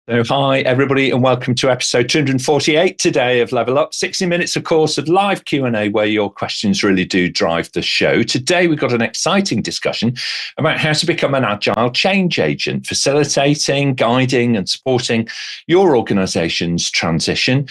So hi, everybody, and welcome to episode 248 today of Level Up. 60 minutes, of course, of live Q&A where your questions really do drive the show. Today, we've got an exciting discussion about how to become an Agile Change Agent, facilitating, guiding, and supporting your organization's transition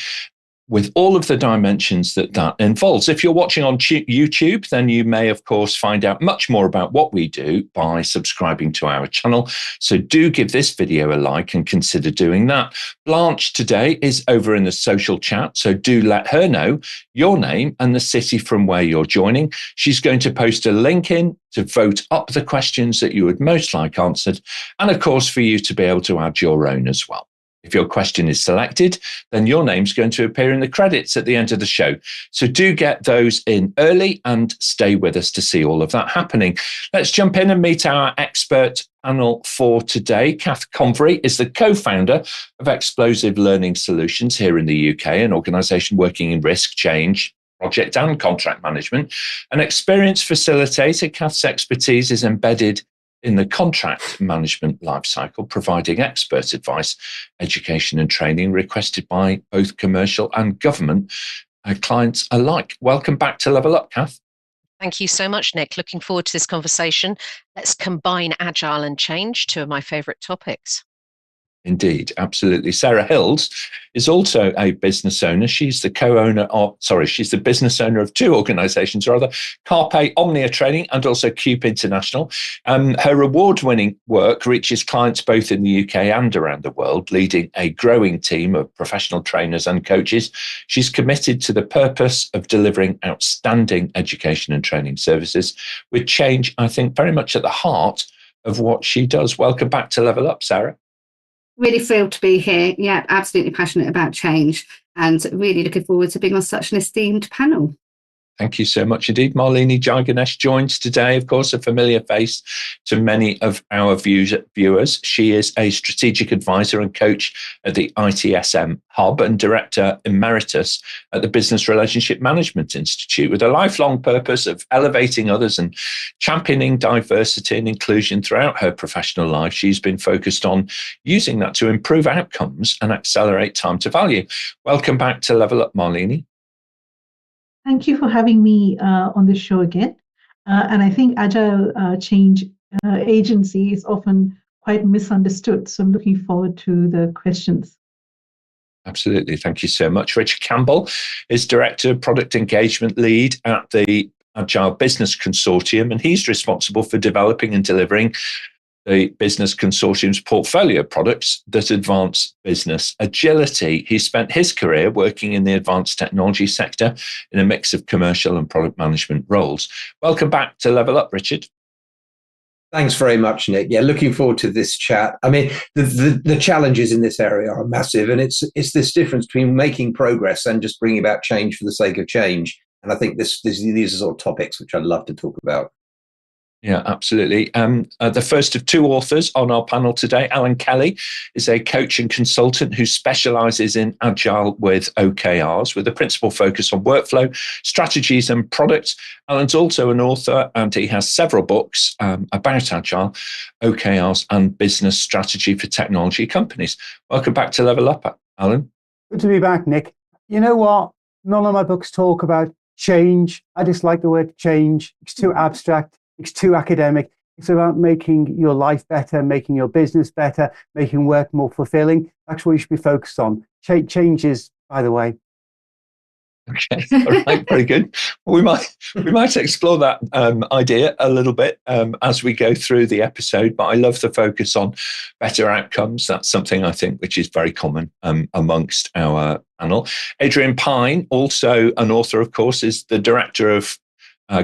with all of the dimensions that involves. If you're watching on YouTube, then you may, of course, find out much more about what we do by subscribing to our channel. So do give this video a like and consider doing that. Blanche today is over in the social chat, so do let her know your name and the city from where you're joining. She's going to post a link in to vote up the questions that you would most like answered, and of course, for you to be able to add your own as well. If your question is selected, then your name's going to appear in the credits at the end of the show. So do get those in early and stay with us to see all of that happening. Let's jump in and meet our expert panel for today. Cath Convery is the co-founder of Explosive Learning Solutions here in the UK, an organisation working in risk, change, project and contract management. An experienced facilitator, Cath's expertise is embedded in the contract management lifecycle, providing expert advice, education and training requested by both commercial and government clients alike. Welcome back to Level Up, Cath. Thank you so much, Nick. Looking forward to this conversation. Let's combine Agile and change, two of my favourite topics. Indeed, absolutely. Sarah Hills is also a business owner. She's the she's the business owner of two organisations, rather, Carpe, Omnia Training, and also CUPE International. Her award-winning work reaches clients both in the UK and around the world, leading a growing team of professional trainers and coaches. She's committed to the purpose of delivering outstanding education and training services, with change, I think, very much at the heart of what she does. Welcome back to Level Up, Sarah. Really thrilled to be here. Yeah, absolutely passionate about change and really looking forward to being on such an esteemed panel. Thank you so much indeed. Malini Jayaganesh joins today, of course, a familiar face to many of our viewers. She is a strategic advisor and coach at the ITSM Hub and director emeritus at the Business Relationship Management Institute, with a lifelong purpose of elevating others and championing diversity and inclusion throughout her professional life. She's been focused on using that to improve outcomes and accelerate time to value. Welcome back to Level Up, Malini. Thank you for having me on this show again. And I think Agile Change Agency is often quite misunderstood. So I'm looking forward to the questions. Absolutely. Thank you so much. Richard Campbell is Director of Product Engagement Lead at the Agile Business Consortium, and he's responsible for developing and delivering the Business Consortium's portfolio of products that advance business agility. He spent his career working in the advanced technology sector in a mix of commercial and product management roles. Welcome back to Level Up, Richard. Thanks very much, Nick. Yeah, looking forward to this chat. I mean, the challenges in this area are massive, and it's this difference between making progress and just bringing about change for the sake of change. And I think these are sort of topics which I'd love to talk about. Yeah, absolutely. The first of two authors on our panel today, Allan Kelly, is a coach and consultant who specialises in Agile with OKRs, with a principal focus on workflow, strategies and products. Allan's also an author, and he has several books about Agile, OKRs and business strategy for technology companies. Welcome back to Level Up, Allan. Good to be back, Nick. You know what? None of my books talk about change. I dislike the word change. It's too abstract. It's too academic. It's about making your life better, making your business better, making work more fulfilling. That's what you should be focused on. Changes, by the way. Okay, all right, very good. We might explore that idea a little bit as we go through the episode, but I love the focus on better outcomes. That's something I think which is very common amongst our panel. Adrian Pyne, also an author, of course, is the director of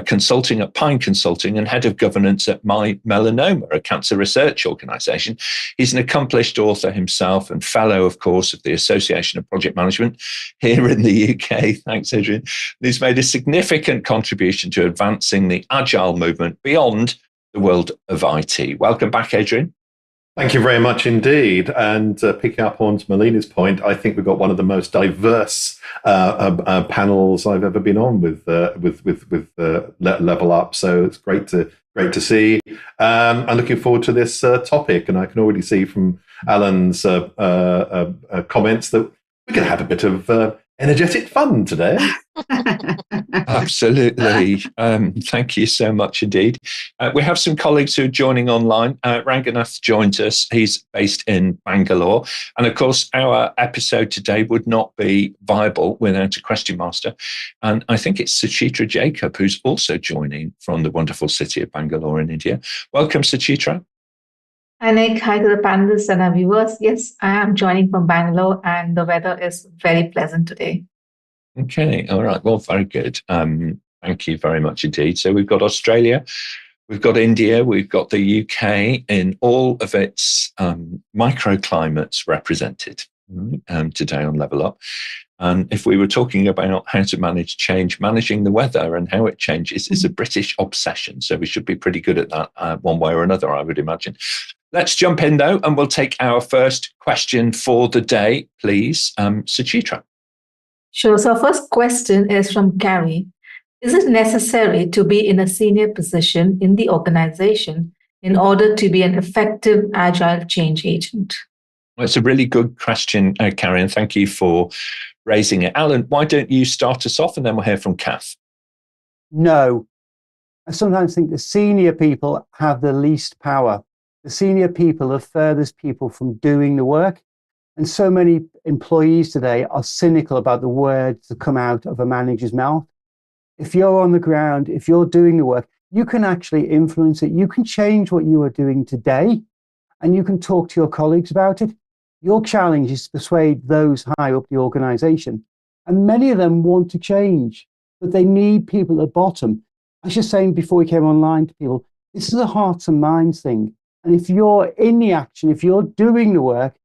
consulting at Pyne Consulting and head of governance at My Melanoma, a cancer research organisation. He's an accomplished author himself and fellow, of course, of the Association of Project Management here in the UK. Thanks, Adrian. He's made a significant contribution to advancing the Agile movement beyond the world of IT. Welcome back, Adrian. Thank you very much indeed. And picking up on Malini's point, I think we've got one of the most diverse panels I've ever been on with Level Up. So it's great to see. I'm looking forward to this topic, and I can already see from Allan's comments that we're going to have a bit of energetic fun today. Absolutely. Thank you so much indeed. We have some colleagues who are joining online. Ranganath joins us. He's based in Bangalore. And of course, our episode today would not be viable without a question master. And I think it's Suchitra Jacob who's also joining from the wonderful city of Bangalore in India. Welcome, Suchitra. Hi, Nick. Hi to the panelists and our viewers. Yes, I am joining from Bangalore and the weather is very pleasant today. Okay. All right. Well, very good. Thank you very much indeed. So we've got Australia, we've got India, we've got the UK in all of its microclimates represented today on Level Up. And if we were talking about how to manage change, managing the weather and how it changes is a British obsession. So we should be pretty good at that one way or another, I would imagine. Let's jump in, though, and we'll take our first question for the day, please. Suchitra. Sure. So our first question is from Carrie. Is it necessary to be in a senior position in the organization in order to be an effective agile change agent? Well, it's a really good question, Carrie, and thank you for raising it. Allan, why don't you start us off and then we'll hear from Cath? No. I sometimes think the senior people have the least power. The senior people are furthest people from doing the work. And so many employees today are cynical about the words that come out of a manager's mouth. If you're on the ground, if you're doing the work, you can actually influence it. You can change what you are doing today, and you can talk to your colleagues about it. Your challenge is to persuade those high up the organization. And many of them want to change, but they need people at the bottom. I was just saying before we came online to people, this is a hearts and minds thing. And if you're in the action, if you're doing the work,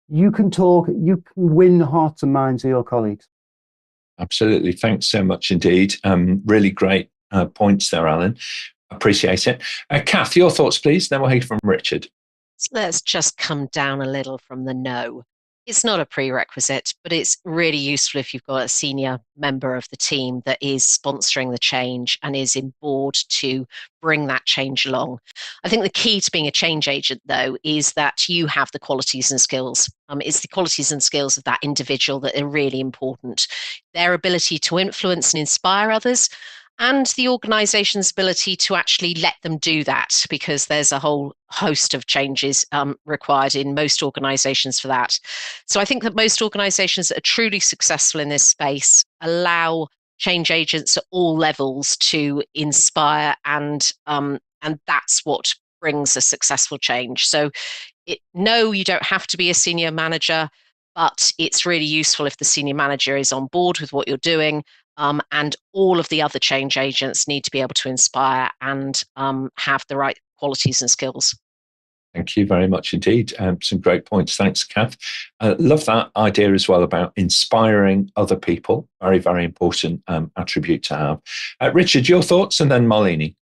you can talk, you can win the hearts and minds of your colleagues. Absolutely. Thanks so much indeed. Really great points there, Allan. Appreciate it. Cath, your thoughts, please. Then we'll hear from Richard. Let's just come down a little from the no. It's not a prerequisite, but it's really useful if you've got a senior member of the team that is sponsoring the change and is in board to bring that change along. I think the key to being a change agent, though, is that you have the qualities and skills. It's the qualities and skills of that individual that are really important. Their ability to influence and inspire others, and the organization's ability to actually let them do that, because there's a whole host of changes required in most organizations for that. So I think that most organizations that are truly successful in this space allow change agents at all levels to inspire, and that's what brings a successful change. So no, you don't have to be a senior manager, but it's really useful if the senior manager is on board with what you're doing. And all of the other change agents need to be able to inspire and have the right qualities and skills. Thank you very much indeed. Some great points. Thanks, Cath. Love that idea as well about inspiring other people. Very, very important attribute to have. Richard, your thoughts, and then Malini.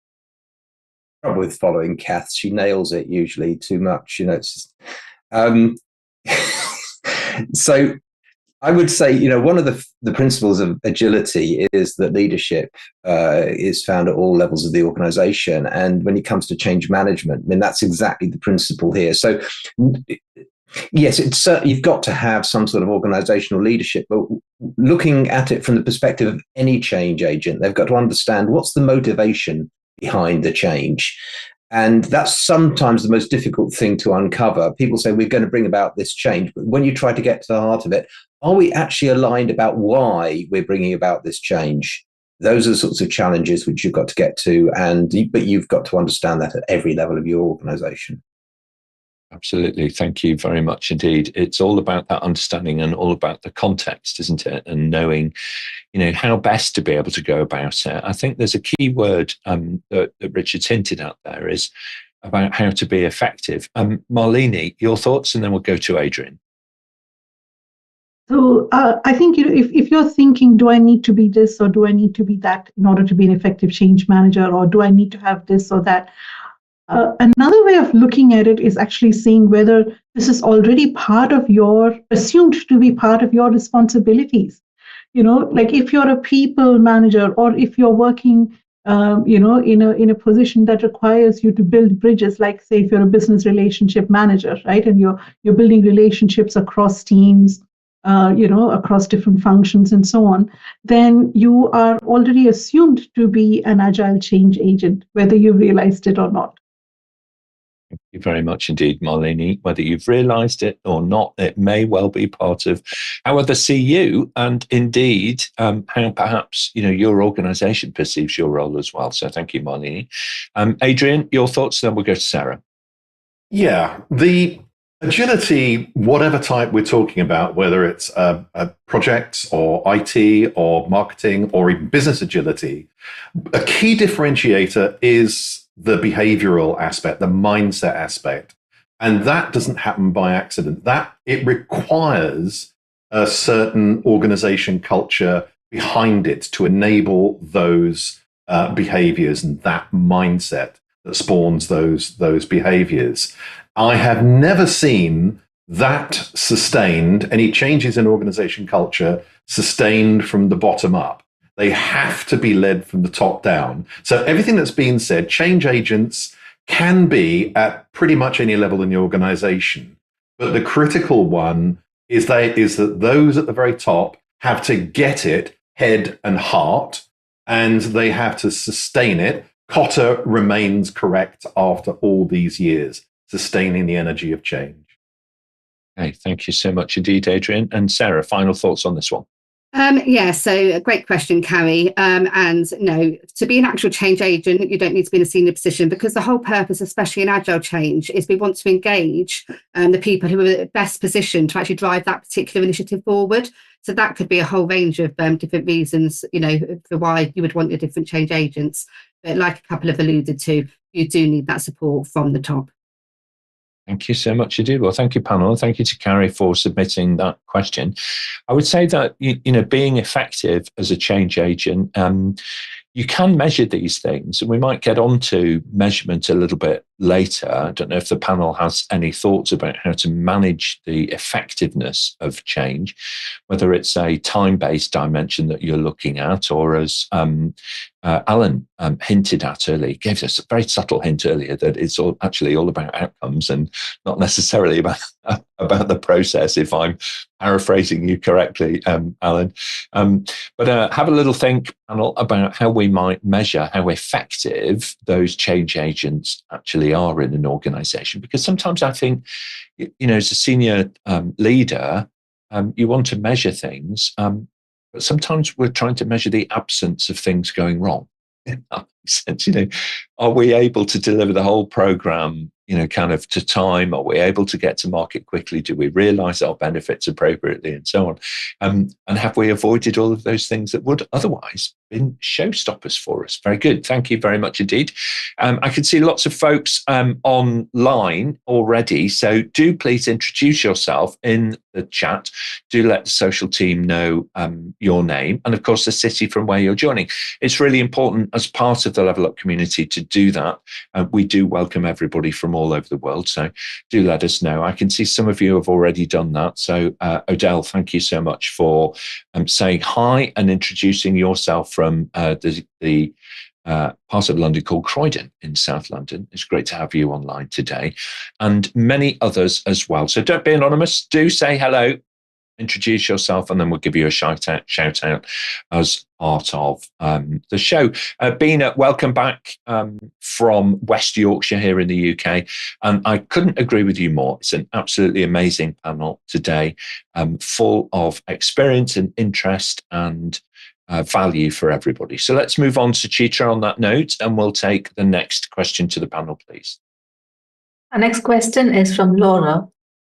Trouble with following Cath, she nails it usually too much. It's just, so I would say, one of the principles of agility is that leadership is found at all levels of the organization. And when it comes to change management, that's exactly the principle here. So yes, it's certainly, you've got to have some sort of organizational leadership, but looking at it from the perspective of any change agent, they've got to understand what's the motivation behind the change. And that's sometimes the most difficult thing to uncover. People say, we're going to bring about this change. But when you try to get to the heart of it, are we actually aligned about why we're bringing about this change? Those are the sorts of challenges which you've got to get to. But you've got to understand that at every level of your organization. Absolutely. Thank you very much indeed. It's all about that understanding and all about the context, isn't it? And knowing, how best to be able to go about it. I think there's a key word that Richard's hinted at there is about how to be effective. Malini, your thoughts, and then we'll go to Adrian. So I think if you're thinking, do I need to be this or do I need to be that in order to be an effective change manager, or do I need to have this or that? Another way of looking at it is actually seeing whether this is already assumed to be part of your responsibilities. Like if you're a people manager or if you're working in a position that requires you to build bridges, like say if you're a business relationship manager, right, and you're building relationships across teams, across different functions and so on, then you are already assumed to be an agile change agent, whether you realized it or not. Thank you very much indeed, Malini. Whether you've realised it or not, it may well be part of how others see you, and indeed how perhaps your organisation perceives your role as well. So thank you, Malini. Adrian, your thoughts, then we'll go to Sarah. Yeah, the agility, whatever type we're talking about, whether it's projects or IT or marketing or even business agility, a key differentiator is the behavioral aspect, the mindset aspect. And that doesn't happen by accident. That it requires a certain organization culture behind it to enable those behaviors and that mindset that spawns those behaviors. I have never seen that sustained, any changes in organization culture sustained from the bottom up. They have to be led from the top down. So everything that's been said, change agents can be at pretty much any level in the organization. But the critical one is that those at the very top have to get it head and heart, and they have to sustain it. Cotter remains correct after all these years, sustaining the energy of change. Okay, thank you so much indeed, Adrian. And Sarah, final thoughts on this one? So a great question, Carrie. And no, to be an actual change agent, you don't need to be in a senior position, because the whole purpose, especially in agile change, is we want to engage the people who are best positioned to actually drive that particular initiative forward. So that could be a whole range of different reasons, for why you would want your different change agents. But like a couple have alluded to, you do need that support from the top. Thank you so much indeed. Well, thank you, panel. And thank you to Carrie for submitting that question. I would say that, being effective as a change agent, you can measure these things, and we might get onto measurement a little bit later. I don't know if the panel has any thoughts about how to manage the effectiveness of change, whether it's a time-based dimension that you're looking at, or as Allan hinted at earlier, he gave us a very subtle hint earlier that it's actually all about outcomes and not necessarily about the process, if I'm paraphrasing you correctly, Allan. But have a little think, panel, about how we might measure how effective those change agents actually are in an organization. Because sometimes I think, as a senior leader, you want to measure things, but sometimes we're trying to measure the absence of things going wrong. In that sense, are we able to deliver the whole program, kind of to time? Are we able to get to market quickly? Do we realize our benefits appropriately, and so on? And have we avoided all of those things that would otherwise been showstoppers for us? Very good. Thank you very much indeed. I can see lots of folks online already. So do please introduce yourself in the chat. Do let the social team know your name, and of course the city from where you're joining. It's really important as part of the Level Up community to do that. We do welcome everybody from all over the world, so do let us know. I can see some of you have already done that. So Odell, thank you so much for saying hi and introducing yourself from the part of London called Croydon in South London. It's great to have you online today, and many others as well. So don't be anonymous. Do say hello, introduce yourself, and then we'll give you a shout out as part of the show. Bina, welcome back from West Yorkshire here in the UK. And I couldn't agree with you more. It's an absolutely amazing panel today, full of experience and interest and value for everybody. So let's move on to Suchitra on that note, and we'll take the next question to the panel, please. Our next question is from Laura.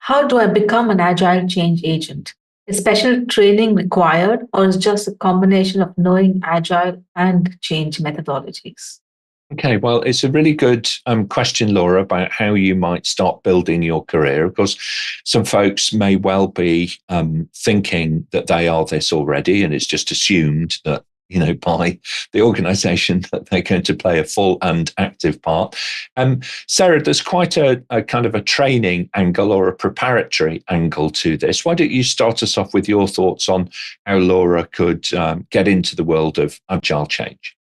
How do I become an agile change agent? Is special training required, or is just a combination of knowing agile and change methodologies? Okay, well, it's a really good question, Laura, about how you might start building your career. Of course, some folks may well be thinking that they are this already, and it's just assumed that, by the organization that they're going to play a full and active part. Sarah, there's quite a kind of a training angle or a preparatory angle to this. Why don't you start us off with your thoughts on how Laura could get into the world of agile change?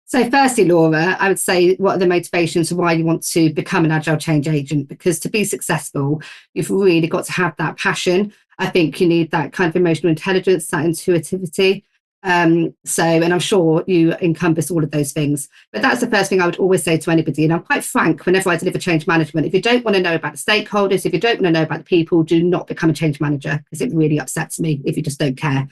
So firstly, Laura, I would say, what are the motivations of why you want to become an Agile Change Agent? Because to be successful, you've really got to have that passion. I think you need that kind of emotional intelligence, that intuitivity. And I'm sure you encompass all of those things. But that's the first thing I would always say to anybody. And I'm quite frank whenever I deliver change management. If you don't want to know about the stakeholders, if you don't want to know about the people, do not become a change manager, because it really upsets me if you just don't care.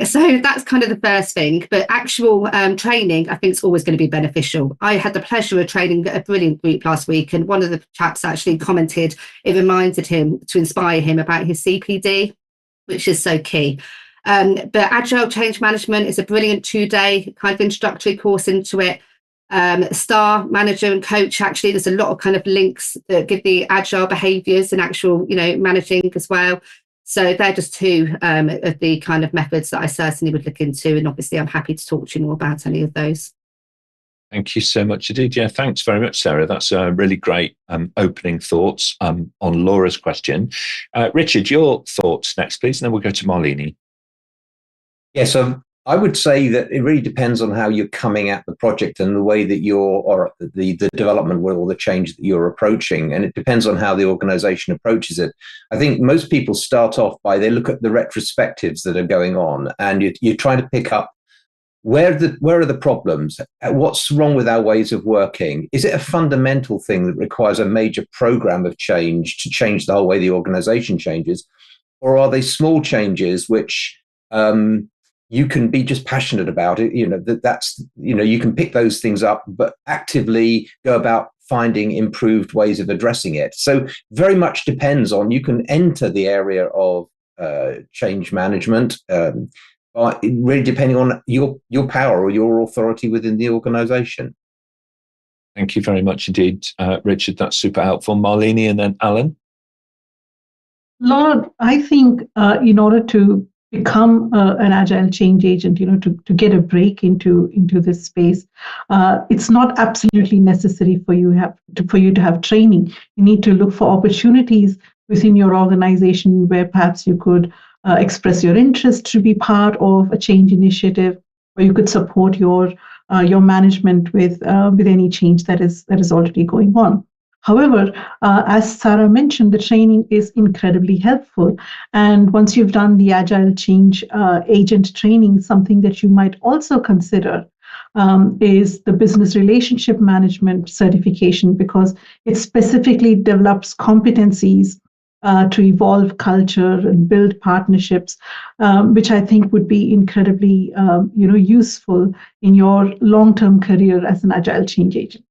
So that's kind of the first thing. But actual training, I think, is always going to be beneficial. I had the pleasure of training a brilliant group last week, and one of the chaps actually commented it reminded him to inspire him about his CPD, which is so key. But Agile Change Management is a brilliant 2-day kind of introductory course into it. Star, Manager and Coach, actually, there's a lot of kind of links that give the agile behaviours and actual, managing as well. So they're just two of the kind of methods that I certainly would look into. And obviously, I'm happy to talk to you more about any of those. Thank you so much indeed. Yeah, thanks very much, Sarah. That's really great opening thoughts on Laura's question. Richard, your thoughts next, please, and then we'll go to Malini. Yeah, so I would say that it really depends on how you're coming at the project and the way that or the development or the change that you're approaching. And it depends on how the organization approaches it. I think most people start off by, they look at the retrospectives that are going on, and you're trying to pick up where are the problems? What's wrong with our ways of working? Is it a fundamental thing that requires a major program of change to change the whole way the organization changes? Or are they small changes which you can be just passionate about it? You can pick those things up, but actively go about finding improved ways of addressing it. So very much depends on, you can enter the area of change management, really depending on your power or your authority within the organization. Thank you very much indeed, Richard. That's super helpful. Malini and then Allan. Laura, I think in order to become an agile change agent, to get a break into this space, it's not absolutely necessary for you to have training. You need to look for opportunities within your organization where perhaps you could express your interest to be part of a change initiative, or you could support your management with any change that is already going on. However, as Sarah mentioned, the training is incredibly helpful. And once you've done the Agile Change Agent training, something that you might also consider is the Business Relationship Management certification, because it specifically develops competencies to evolve culture and build partnerships, which I think would be incredibly useful in your long-term career as an Agile Change Agent.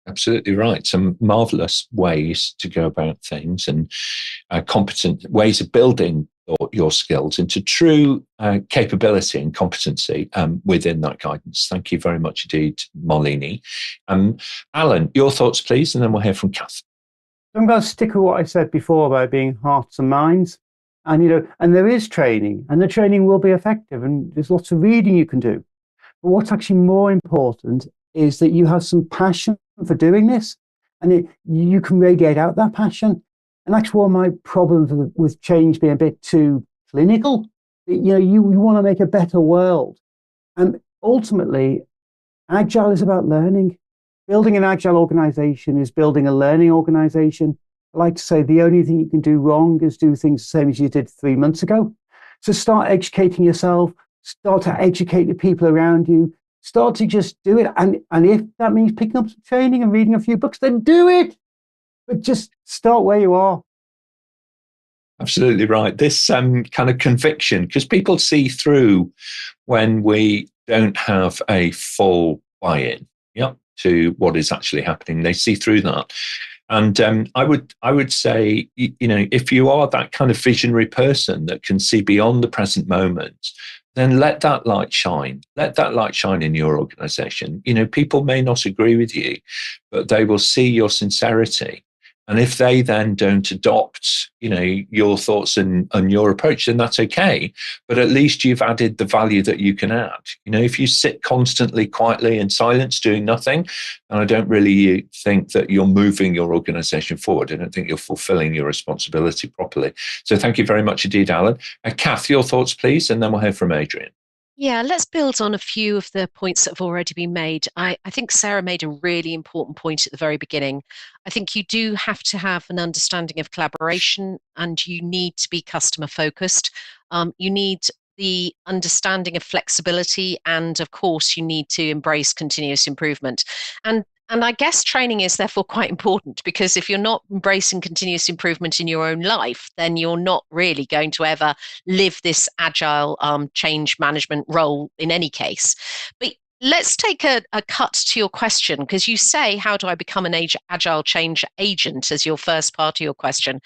Absolutely right. Some marvelous ways to go about things, and competent ways of building your skills into true capability and competency within that guidance. Thank you very much indeed, Malini. Allan, your thoughts, please, and then we'll hear from Cath. I'm going to stick with what I said before about being hearts and minds. And, and there is training, and the training will be effective, and there's lots of reading you can do. But what's actually more important is that you have some passion for doing this, and you can radiate out that passion. And that's one of my problems with change being a bit too clinical. You want to make a better world. And ultimately, Agile is about learning. Building an Agile organization is building a learning organization. I like to say the only thing you can do wrong is do things the same as you did 3 months ago. So start educating yourself, start to educate the people around you, start to just do it. And if that means picking up some training and reading a few books, then do it. But just start where you are. Absolutely right. This kind of conviction, because people see through when we don't have a full buy-in to what is actually happening. They see through that. And I would say, if you are that kind of visionary person that can see beyond the present moment, then let that light shine. Let that light shine in your organization. People may not agree with you, but they will see your sincerity. And if they then don't adopt, your thoughts and your approach, then that's okay. But at least you've added the value that you can add. If you sit constantly, quietly in silence, doing nothing, and I don't really think that you're moving your organization forward. I don't think you're fulfilling your responsibility properly. So thank you very much indeed, Allan. Cath, your thoughts, please, and then we'll hear from Adrian. Yeah, let's build on a few of the points that have already been made. I think Sarah made a really important point at the very beginning. I think you do have to have an understanding of collaboration, and you need to be customer focused. You need the understanding of flexibility, and of course, you need to embrace continuous improvement. And I guess training is therefore quite important, because if you're not embracing continuous improvement in your own life, then you're not really going to ever live this agile change management role in any case. But let's take a cut to your question, because you say, how do I become an agile change agent, as your first part of your question?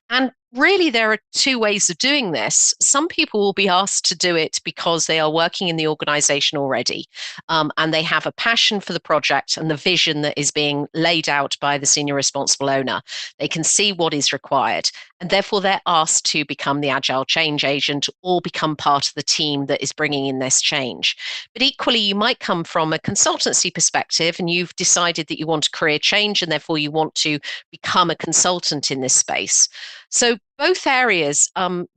And really, there are two ways of doing this. Some people will be asked to do it because they are working in the organization already, and they have a passion for the project and the vision that is being laid out by the senior responsible owner. They can see what is required, and therefore they're asked to become the agile change agent or become part of the team that is bringing in this change. But equally, you might come from a consultancy perspective, and you've decided that you want a career change, and therefore you want to become a consultant in this space. So both areas,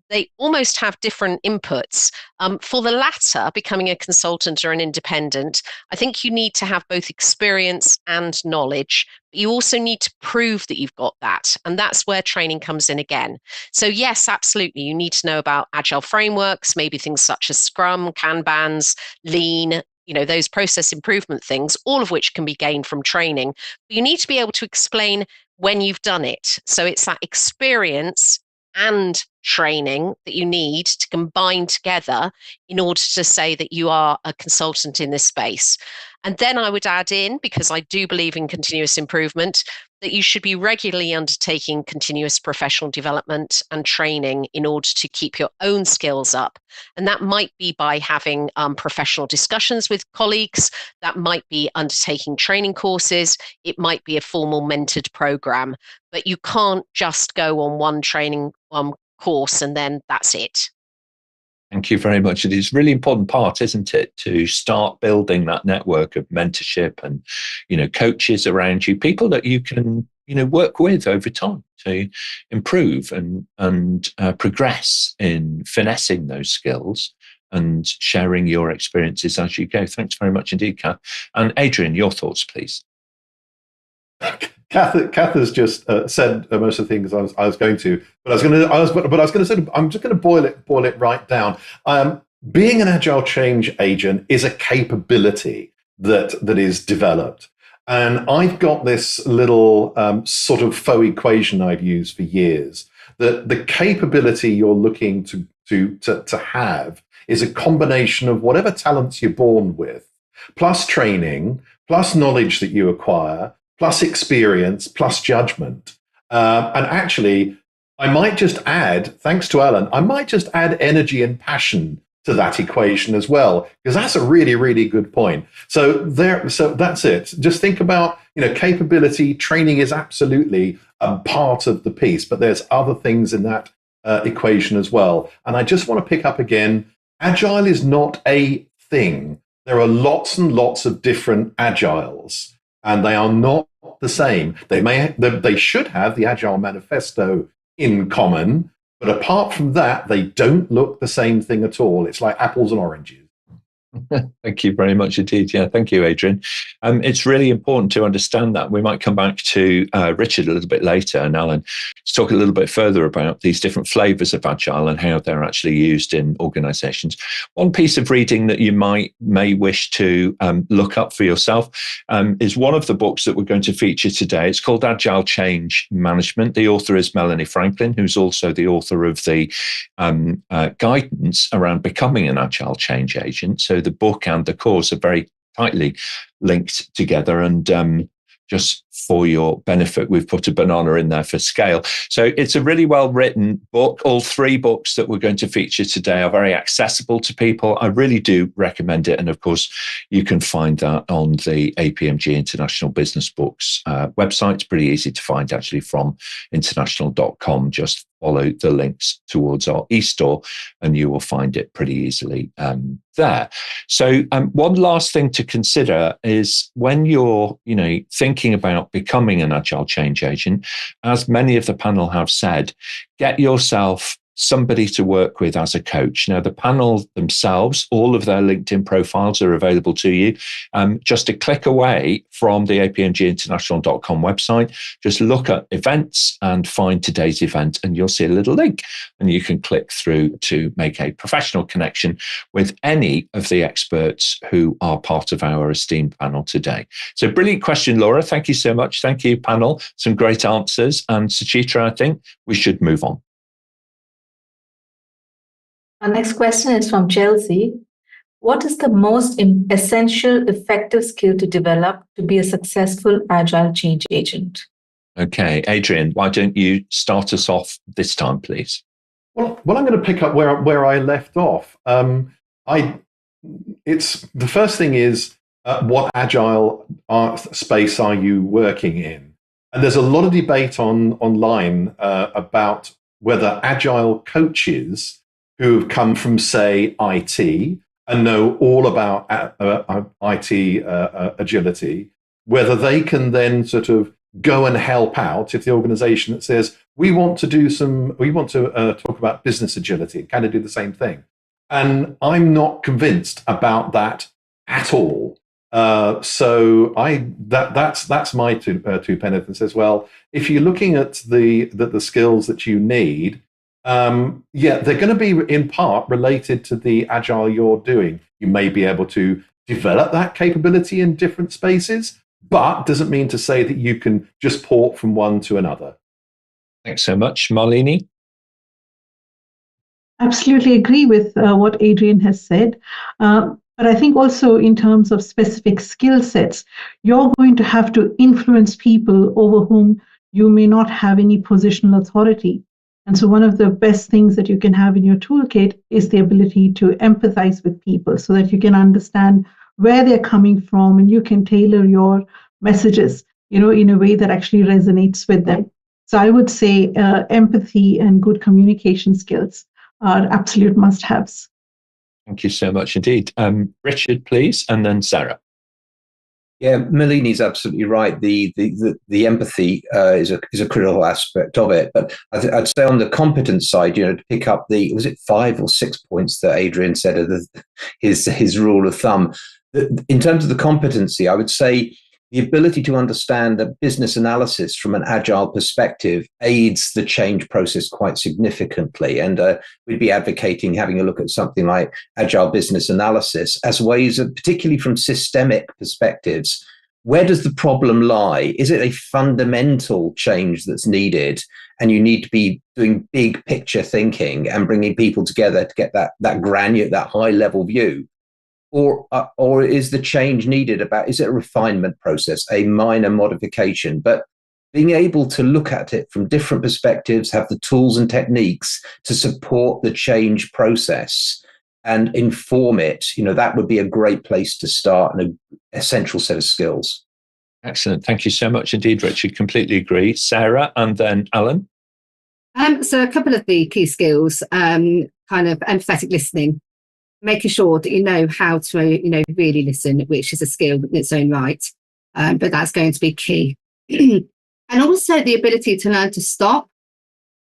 they almost have different inputs. For the latter, becoming a consultant or an independent, I think you need to have both experience and knowledge. But you also need to prove that you've got that. And that's where training comes in again. So yes, absolutely. You need to know about agile frameworks, maybe things such as Scrum, Kanbans, Lean, those process improvement things, all of which can be gained from training. But you need to be able to explain when you've done it. So it's that experience and training that you need to combine together in order to say that you are a consultant in this space. And then I would add in, because I do believe in continuous improvement, that you should be regularly undertaking continuous professional development and training in order to keep your own skills up. And that might be by having professional discussions with colleagues, that might be undertaking training courses, it might be a formal mentored program, but you can't just go on one training course and then that's it. Thank you very much. It is a really important part, isn't it, to start building that network of mentorship and, coaches around you, people that you can, work with over time to improve and progress in finessing those skills and sharing your experiences as you go. Thanks very much indeed, Cath. And Adrian, your thoughts, please. Cath has just said most of the things I was going to, but I was going to say, I'm just going to boil it right down. Being an agile change agent is a capability that is developed, and I've got this little sort of faux equation I've used for years. That the capability you're looking to have is a combination of whatever talents you're born with, plus training, plus knowledge that you acquire, plus experience, plus judgment. And actually, I might just add, thanks to Allan, I might just add energy and passion to that equation as well, because that's a really, really good point. So that's it. Just think about, capability. Training is absolutely a part of the piece, but there's other things in that equation as well. And I just want to pick up again, agile is not a thing. There are lots and lots of different agiles, and they are not the same. They should have the Agile Manifesto in common, but apart from that, they don't look the same thing at all. It's like apples and oranges. Thank you very much indeed. Yeah, thank you, Adrian. It's really important to understand that. We might come back to Richard a little bit later and Allan to talk a little bit further about these different flavors of Agile and how they're actually used in organizations. One piece of reading that you may wish to look up for yourself is one of the books that we're going to feature today. It's called Agile Change Management. The author is Malini Franklin, who's also the author of the guidance around becoming an Agile Change Agent. So the book and the course are very tightly linked together. And just for your benefit, we've put a banana in there for scale. So it's a really well-written book. All three books that we're going to feature today are very accessible to people. I really do recommend it. And of course, you can find that on the APMG International Business Books website. It's pretty easy to find actually from international.com. Just follow the links towards our e-store and you will find it pretty easily there. So one last thing to consider is when you're, thinking about becoming an Agile Change Agent, as many of the panel have said, get yourself somebody to work with as a coach. Now, the panel themselves, all of their LinkedIn profiles are available to you. Just a click away from the apmginternational.com website, just look at events and find today's event, and you'll see a little link, and you can click through to make a professional connection with any of the experts who are part of our esteemed panel today. So brilliant question, Laura. Thank you so much. Thank you, panel. Some great answers. And Suchitra, I think we should move on. Our next question is from Chelsea. What is the most essential, effective skill to develop to be a successful Agile change agent? Okay, Adrian, why don't you start us off this time, please? Well, I'm going to pick up where I left off. It's the first thing is what Agile space are you working in? And there's a lot of debate online about whether Agile coaches who have come from, say, IT and know all about IT agility, whether they can then sort of go and help out if the organization that says, we want to talk about business agility, kind of do the same thing. And I'm not convinced about that at all. So that's my two penneth, and says, well, if you're looking at the skills that you need, they're going to be in part related to the Agile you're doing. You may be able to develop that capability in different spaces, but doesn't mean to say that you can just port from one to another. Thanks so much. Malini? Absolutely agree with what Adrian has said. But I think also in terms of specific skill sets, you're going to have to influence people over whom you may not have any positional authority. And so one of the best things that you can have in your toolkit is the ability to empathize with people so that you can understand where they're coming from and you can tailor your messages, in a way that actually resonates with them. So I would say empathy and good communication skills are absolute must-haves. Thank you so much indeed. Richard, please, and then Sarah. Yeah, Malini's absolutely right. The empathy is a critical aspect of it. But I'd say on the competence side, to pick up was it 5 or 6 points that Adrian said of his rule of thumb. In terms of the competency, I would say the ability to understand that business analysis from an Agile perspective aids the change process quite significantly. And we'd be advocating having a look at something like Agile business analysis as ways of, particularly from systemic perspectives, where does the problem lie? Is it a fundamental change that's needed? And you need to be doing big picture thinking and bringing people together to get that granular, that high level view. Or is the change needed is it a refinement process, a minor modification? But being able to look at it from different perspectives, have the tools and techniques to support the change process and inform it, that would be a great place to start and an essential set of skills. Excellent. Thank you so much indeed, Richard. Completely agree. Sarah, and then Allan. So a couple of the key skills, kind of empathetic listening. Making sure that you know how to, really listen, which is a skill in its own right, but that's going to be key. And also the ability to learn to stop,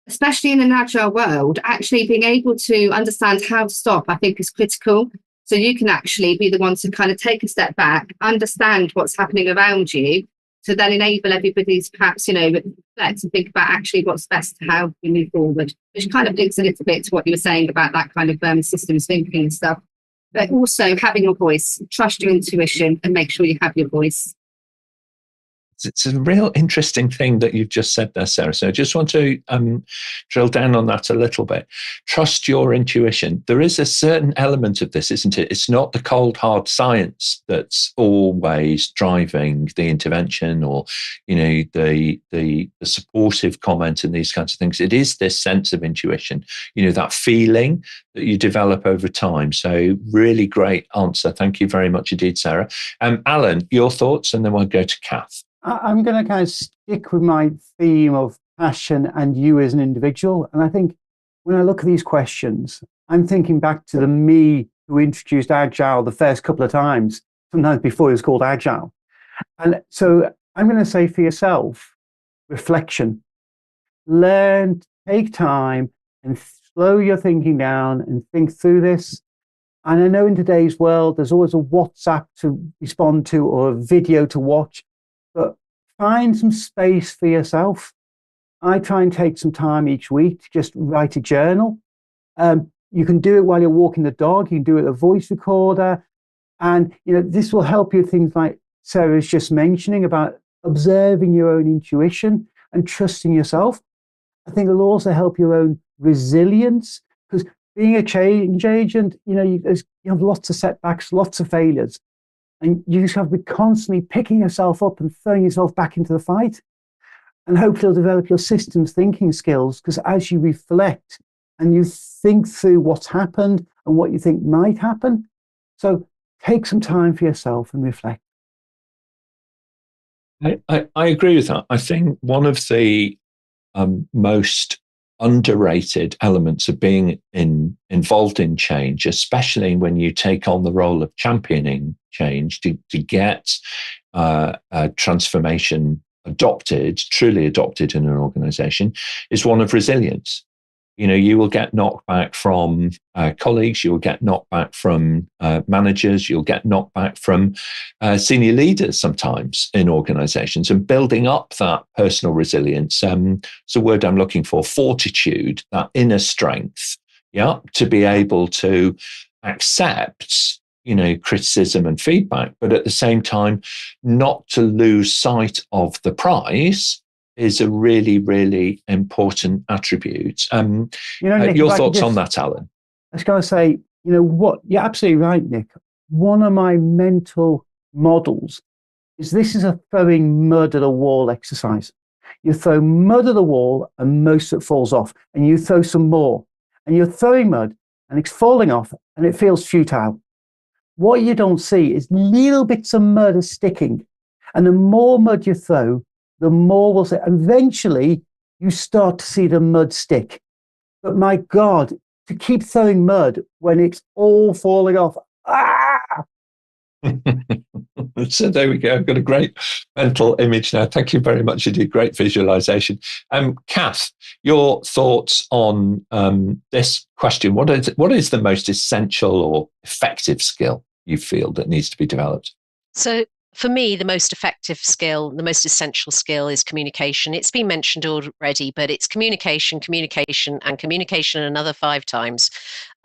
especially in an Agile world. Actually being able to understand how to stop, I think, is critical. So you can actually be the one to kind of take a step back, understand what's happening around you, to then enable everybody to perhaps, reflect and think about actually what's best to how we move forward, which kind of links a little bit to what you were saying about that kind of systems thinking and stuff. But also having your voice, trust your intuition and make sure you have your voice. It's a real interesting thing that you've just said there, Sarah. So I just want to drill down on that a little bit. Trust your intuition. There is a certain element of this, isn't it? It's not the cold, hard science that's always driving the intervention or, the supportive comment and these kinds of things. It is this sense of intuition, that feeling that you develop over time. So really great answer. Thank you very much indeed, Sarah. Allan, your thoughts, and then we'll go to Cath. I'm going to kind of stick with my theme of passion and you as an individual. And I think when I look at these questions, I'm thinking back to the me who introduced Agile the first couple of times, sometimes before it was called Agile. And so I'm going to say for yourself, reflection. Learn, take time and slow your thinking down and think through this. And I know in today's world, there's always a WhatsApp to respond to or a video to watch, but find some space for yourself. I try and take some time each week to just write a journal. You can do it while you're walking the dog. You can do it with a voice recorder. And this will help you with things like Sarah's just mentioning about observing your own intuition and trusting yourself. I think it'll also help your own resilience, because being a change agent, you have lots of setbacks, lots of failures, and you just have to be constantly picking yourself up and throwing yourself back into the fight. And hopefully you'll develop your systems thinking skills, because as you reflect and you think through what's happened and what you think might happen, so take some time for yourself and reflect. I agree with that. I think one of the most underrated elements of being involved in change, especially when you take on the role of championing change to get transformation truly adopted in an organization, is one of resilience. You will get knocked back from colleagues, you'll get knocked back from managers, you'll get knocked back from senior leaders sometimes in organizations, and building up that personal resilience. It's a word I'm looking for, fortitude, that inner strength, to be able to accept criticism and feedback, but at the same time, not to lose sight of the prize is a really, really important attribute. Nick, your thoughts on that, Allan? I was going to say, what? You're absolutely right, Nick. One of my mental models is this is a throwing mud at a wall exercise. You throw mud at the wall and most of it falls off, and you throw some more, and you're throwing mud and it's falling off and it feels futile. What you don't see is little bits of mud are sticking, and the more mud you throw, the more will say. Eventually, you start to see the mud stick. But my God, to keep throwing mud when it's all falling off. So there we go. I've got a great mental image now. Thank you very much. You did great visualization. Cath, your thoughts on this question. What is the most essential or effective skill you feel that needs to be developed? So for me, the most effective skill, the most essential skill is communication. It's been mentioned already, but it's communication, and communication another 5 times.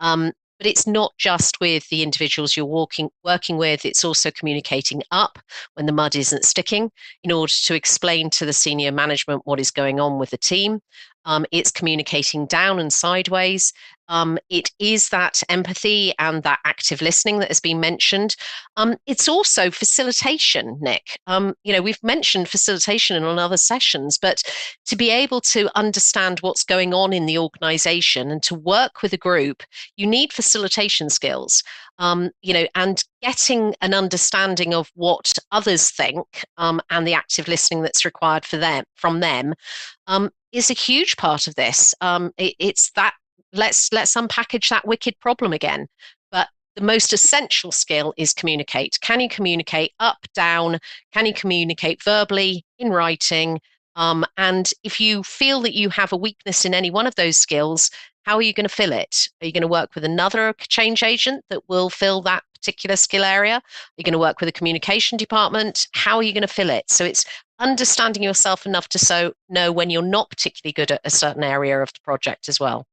But it's not just with the individuals you're working with, it's also communicating up when the mud isn't sticking in order to explain to the senior management what is going on with the team. It's communicating down and sideways. It is that empathy and that active listening that has been mentioned. It's also facilitation, Nick. We've mentioned facilitation in other sessions, but to be able to understand what's going on in the organization and to work with a group, you need facilitation skills, and getting an understanding of what others think, and the active listening that's required from them is a huge part of this. It's that let's unpackage that wicked problem again. But the most essential skill is communicate. Can you communicate up, down? Can you communicate verbally, in writing? And if you feel that you have a weakness in any one of those skills, how are you going to fill it? Are you going to work with another change agent that will fill that particular skill area? Are you going to work with a communication department? How are you going to fill it? So it's understanding yourself enough to know when you're not particularly good at a certain area of the project as well.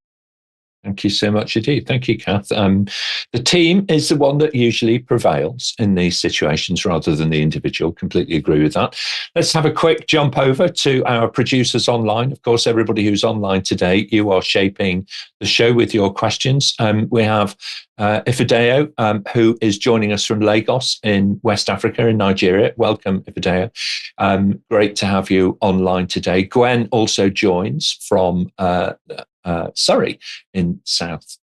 Thank you so much indeed. Thank you, Cath. The team is the one that usually prevails in these situations rather than the individual. Completely agree with that. Let's have a quick jump over to our producers online. Of course, everybody who's online today, you are shaping the show with your questions. We have Ifedeo, who is joining us from Lagos in West Africa, in Nigeria. Welcome, Ifedeo. Great to have you online today. Gwen also joins from Surrey in South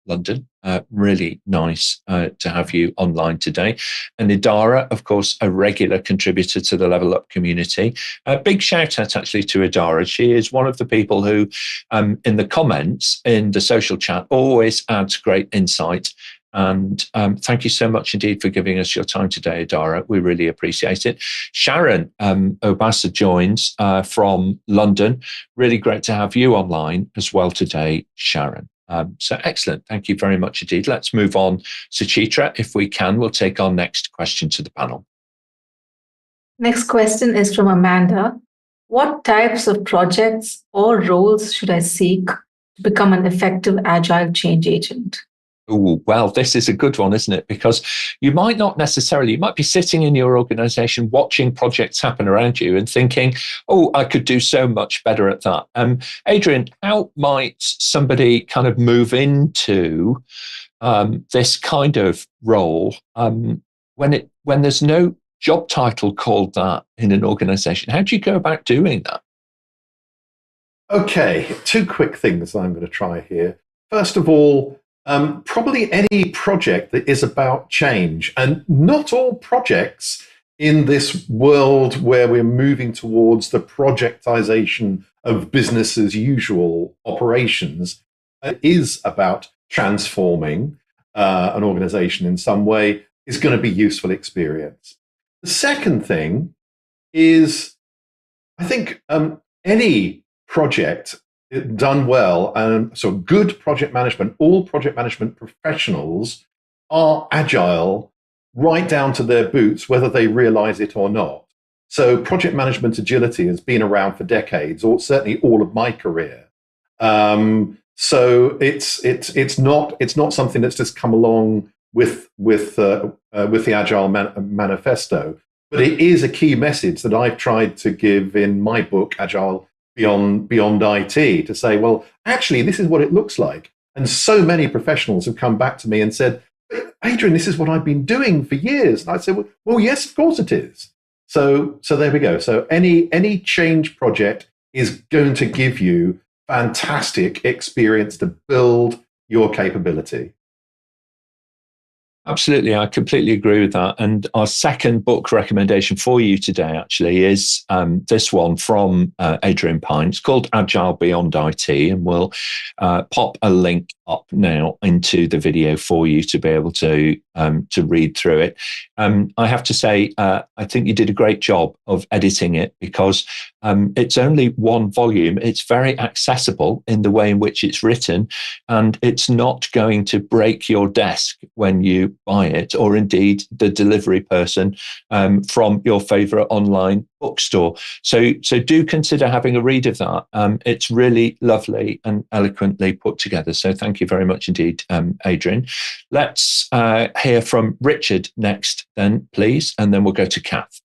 London. Really nice to have you online today. And Idara, of course, a regular contributor to the Level Up community. A big shout out actually to Idara. She is one of the people who, in the comments in the social chat, always adds great insight. And thank you so much indeed for giving us your time today, Idara. We really appreciate it. Sharon Obasa joins from London. Really great to have you online as well today, Sharon. So excellent. Thank you very much indeed. Let's move on. Suchitra, if we can, we'll take our next question to the panel. Next question is from Amanda. What types of projects or roles should I seek to become an effective agile change agent? Oh, well, this is a good one, isn't it? Because you might be sitting in your organization watching projects happen around you and thinking, oh, I could do so much better at that. Adrian, how might somebody kind of move into this kind of role when there's no job title called that in an organization? How do you go about doing that? Okay, two quick things I'm going to try here. First of all, probably any project that is about change, and not all projects in this world where we're moving towards the projectization of business as usual operations is about transforming an organization in some way, is going to be useful experience. The second thing is, I think any project done well, and so good project management, all project management professionals are agile right down to their boots, whether they realize it or not. So project management agility has been around for decades, or certainly all of my career. So it's not something that's just come along with the Agile Manifesto, but it is a key message that I've tried to give in my book, Agile Beyond IT, to say, well, actually, this is what it looks like. And so many professionals have come back to me and said, Adrian, this is what I've been doing for years. And I said, well, yes, of course it is. So there we go. So any change project is going to give you fantastic experience to build your capability. Absolutely, I completely agree with that. And our second book recommendation for you today actually is this one from Adrian Pyne. It's called Agile Beyond IT, and we'll pop a link up now into the video for you to be able to read through it. I have to say, I think you did a great job of editing it, because it's only one volume. It's very accessible in the way in which it's written, and it's not going to break your desk when you buy it, or indeed the delivery person from your favorite online bookstore. So do consider having a read of that. It's really lovely and eloquently put together. So thank you very much indeed, Adrian. Let's hear from Richard next then, please, and then we'll go to Cath.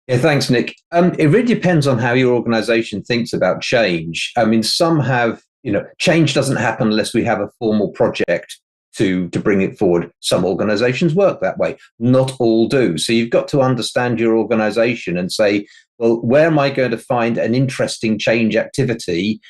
Yeah, thanks, Nick. It really depends on how your organization thinks about change. I mean, some have, change doesn't happen unless we have a formal project to bring it forward. Some organizations work that way. Not all do. So you've got to understand your organization and say, well, where am I going to find an interesting change activity?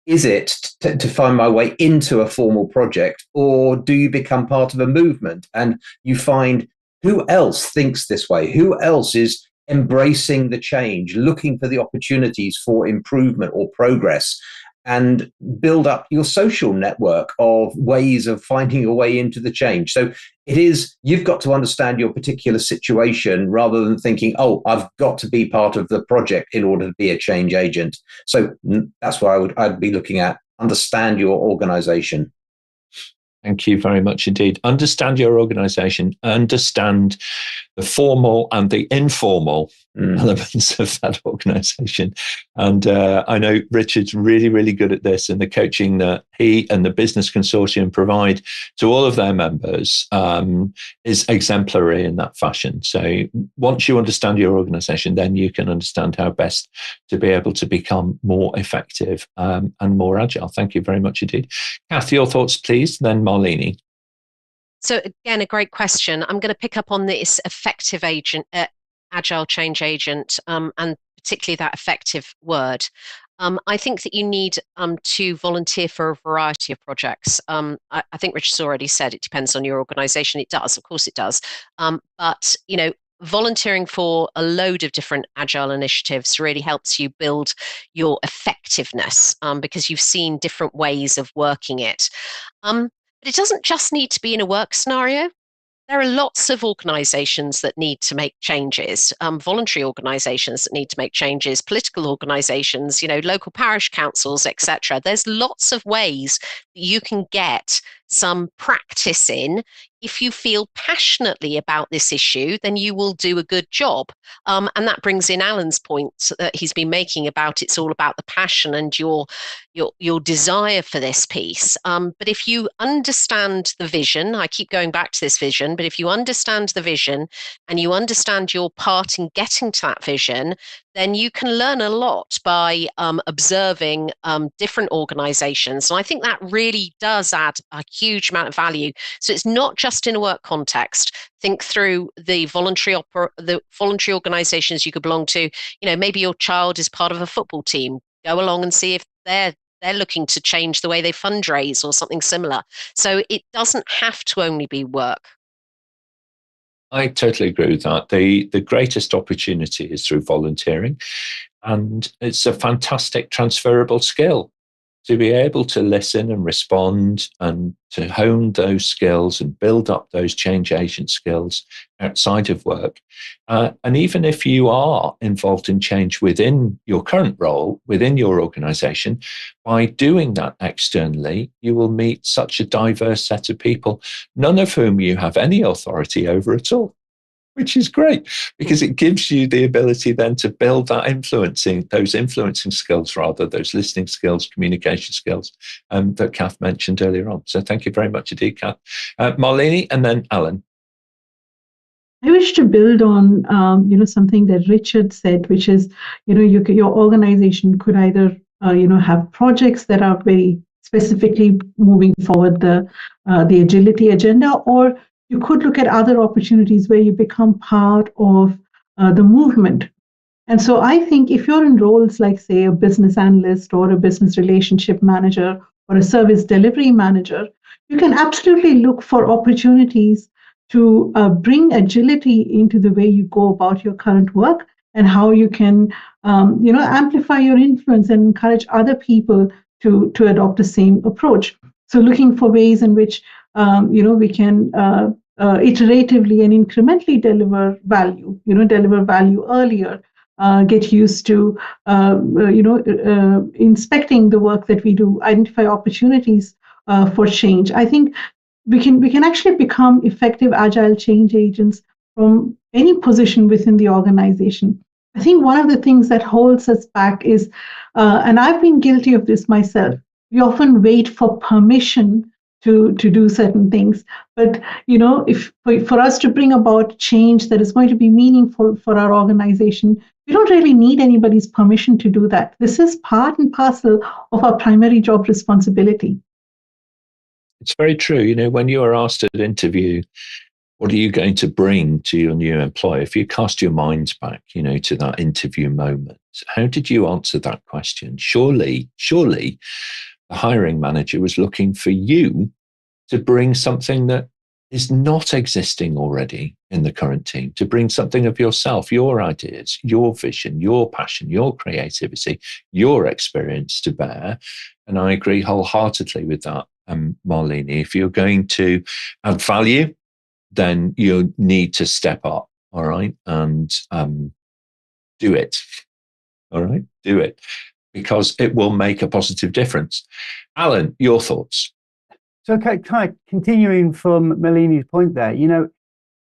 Is it to find my way into a formal project, or do you become part of a movement and you find who else thinks this way? Who else is embracing the change, looking for the opportunities for improvement or progress, and build up your social network of ways of finding your way into the change. So you've got to understand your particular situation rather than thinking, oh, I've got to be part of the project in order to be a change agent. So that's what I'd be looking at. Understand your organization. Thank you very much indeed. Understand your organization, understand the formal and the informal elements of that organization. And I know Richard's really, really good at this, and the coaching that he and the Business Consortium provide to all of their members is exemplary in that fashion. So once you understand your organization, then you can understand how best to be able to become more effective and more agile. Thank you very much indeed. Cath, your thoughts, please, then Malini. So again, a great question. I'm going to pick up on this effective agent, agile change agent, and particularly that effective word. I think that you need to volunteer for a variety of projects. I think Richard's already said it depends on your organization. It does, of course it does. But, volunteering for a load of different agile initiatives really helps you build your effectiveness because you've seen different ways of working it. But it doesn't just need to be in a work scenario. there are lots of organizations that need to make changes, voluntary organizations that need to make changes, political organizations, local parish councils, etc. There's lots of ways that you can get some practice in. If you feel passionately about this issue, then you will do a good job. And that brings in Allan's point that he's been making about it's all about the passion and your desire for this piece. But if you understand the vision, I keep going back to this vision, but if you understand the vision and you understand your part in getting to that vision, then you can learn a lot by observing different organizations. And I think that really does add a huge amount of value. So it's not just in a work context. Think through the voluntary organizations you could belong to. Maybe your child is part of a football team. Go along and see if they're looking to change the way they fundraise or something similar. So it doesn't have to only be work. I totally agree with that. The greatest opportunity is through volunteering, and it's a fantastic transferable skill to be able to listen and respond and to hone those skills and build up those change agent skills outside of work. And even if you are involved in change within your current role, within your organization, by doing that externally, you will meet such a diverse set of people, none of whom you have any authority over at all, which is great because it gives you the ability then to build that those influencing skills, rather, those listening skills, communication skills that Cath mentioned earlier on. So thank you very much indeed, Cath. Malini and then Allan. I wish to build on, something that Richard said, which is, your organization could either, have projects that are very specifically moving forward the agility agenda, or you could look at other opportunities where you become part of the movement. And so I think if you're in roles like, say, a business analyst or a business relationship manager or a service delivery manager, you can absolutely look for opportunities to bring agility into the way you go about your current work and how you can, amplify your influence and encourage other people to adopt the same approach. So looking for ways in which we can iteratively and incrementally deliver value, deliver value earlier, get used to, inspecting the work that we do, identify opportunities for change. I think we can actually become effective agile change agents from any position within the organization. I think one of the things that holds us back is, and I've been guilty of this myself, we often wait for permission to do certain things. But, if for us to bring about change that is going to be meaningful for our organization, we don't really need anybody's permission to do that. This is part and parcel of our primary job responsibility. It's very true. When you are asked at an interview, what are you going to bring to your new employer? If you cast your minds back, to that interview moment, how did you answer that question? Surely, the hiring manager was looking for you to bring something that is not existing already in the current team, to bring something of yourself, your ideas, your vision, your passion, your creativity, your experience to bear. And I agree wholeheartedly with that, Malini. If you're going to add value, then you need to step up, all right, and do it. All right, do it, because it will make a positive difference. Allan, your thoughts? So kind of continuing from Malini's point there,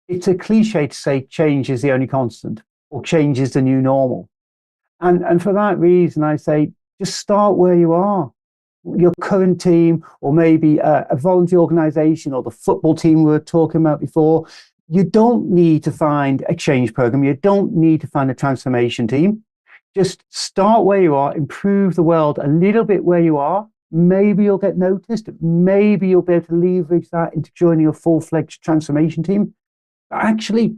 it's a cliche to say change is the only constant or change is the new normal. And for that reason, I say just start where you are. Your current team, or maybe a volunteer organization, or the football team we were talking about before. You don't need to find a change program. You don't need to find a transformation team. Just start where you are, improve the world a little bit where you are. Maybe you'll get noticed. Maybe you'll be able to leverage that into joining a full-fledged transformation team. But actually,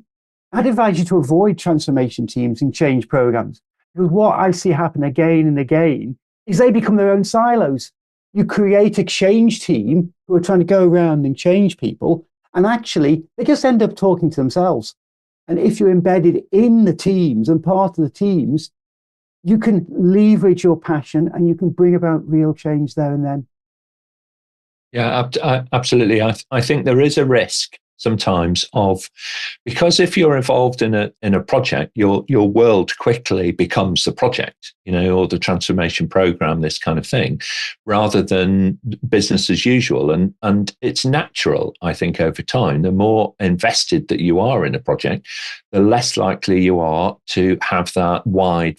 I'd advise you to avoid transformation teams and change programs, because what I see happen again and again is they become their own silos. You create a change team who are trying to go around and change people, and actually they just end up talking to themselves. And if you're embedded in the teams and part of the teams, you can leverage your passion and you can bring about real change there and then. Yeah, absolutely. I think there is a risk sometimes of, because if you're involved in a project, your world quickly becomes the project, or the transformation program, this kind of thing, rather than business as usual. And it's natural, I think, over time, the more invested that you are in a project, the less likely you are to have that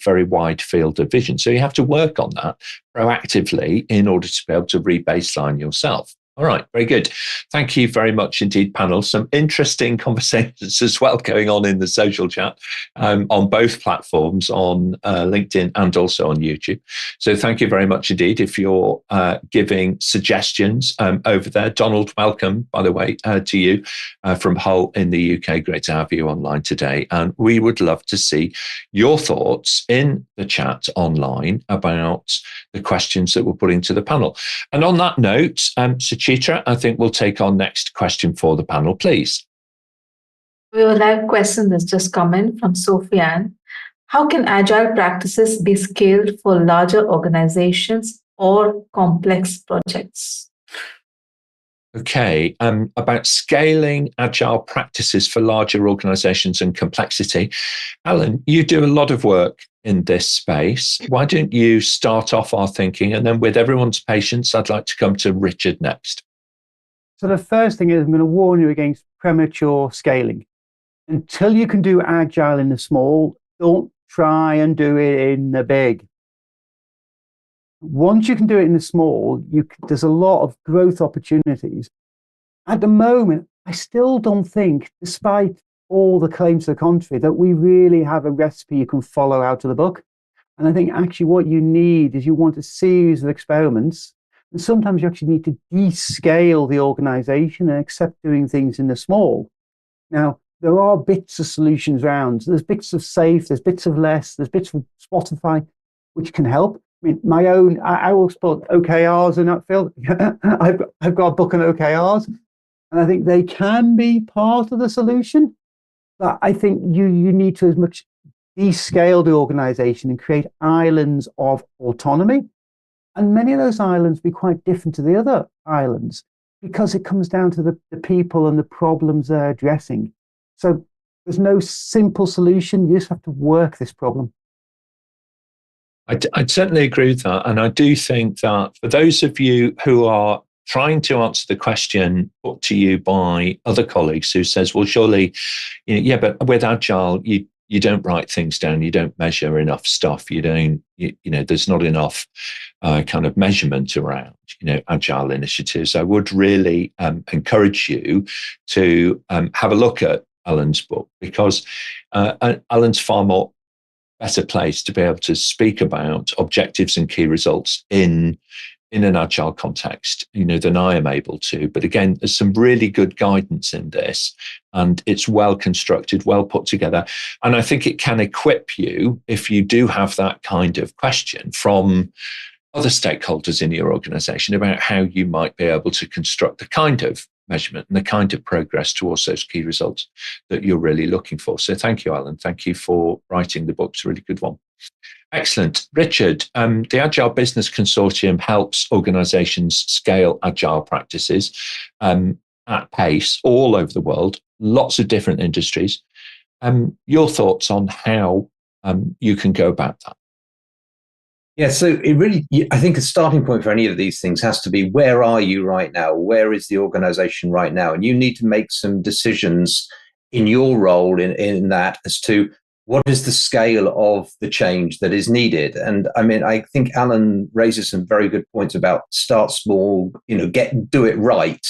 very wide field of vision. So you have to work on that proactively in order to be able to re-baseline yourself. All right, very good. Thank you very much indeed, panel. Some interesting conversations as well going on in the social chat on both platforms, on LinkedIn and also on YouTube. So thank you very much indeed. If you're giving suggestions over there, Donald, welcome, by the way, to you from Hull in the UK. Great to have you online today. And we would love to see your thoughts in the chat online about the questions that we're putting to the panel. And on that note, Suchitra, I think we'll take our next question for the panel, please. We have a live question that's just come in from Sophiane. How can agile practices be scaled for larger organizations or complex projects? Okay, about scaling agile practices for larger organizations and complexity. Allan, you do a lot of work in this space. Why don't you start off our thinking, and then with everyone's patience, I'd like to come to Richard next. So the first thing is, I'm going to warn you against premature scaling. Until you can do agile in the small, don't try and do it in the big. Once you can do it in the small, there's a lot of growth opportunities. At the moment, I still don't think, despite all the claims to the contrary, that we really have a recipe you can follow out of the book. And I think actually what you need is you want a series of experiments. And sometimes you actually need to descale the organization and accept doing things in the small. Now, there are bits of solutions around. There's bits of SAFe, there's bits of Less, there's bits of Spotify, which can help. I mean, I will put OKRs in that field. I've got a book on OKRs, and I think they can be part of the solution. But I think you need to as much descale the organization and create islands of autonomy. And many of those islands be quite different to the other islands because it comes down to the people and the problems they're addressing. So there's no simple solution. You just have to work this problem. I'd certainly agree with that. And I do think that for those of you who are trying to answer the question put to you by other colleagues who says, well, surely, yeah, but with Agile, you don't write things down, you don't measure enough stuff, there's not enough kind of measurement around, Agile initiatives. I would really encourage you to have a look at Allan's book, because Allan's far more better place to be able to speak about objectives and key results in an agile context, than I am able to. But again, there's some really good guidance in this, and it's well constructed, well put together. And I think it can equip you, if you do have that kind of question from other stakeholders in your organization, about how you might be able to construct the kind of measurement and the kind of progress towards those key results that you're really looking for. So thank you, Allan. Thank you for writing the book. It's a really good one. Excellent. Richard, the Agile Business Consortium helps organizations scale agile practices at pace all over the world, lots of different industries. Your thoughts on how you can go about that? Yeah, so I think a starting point for any of these things has to be, where are you right now? Where is the organization right now? And you need to make some decisions in your role in that as to what is the scale of the change that is needed. And I mean, I think Allan raises some very good points about start small, do it right.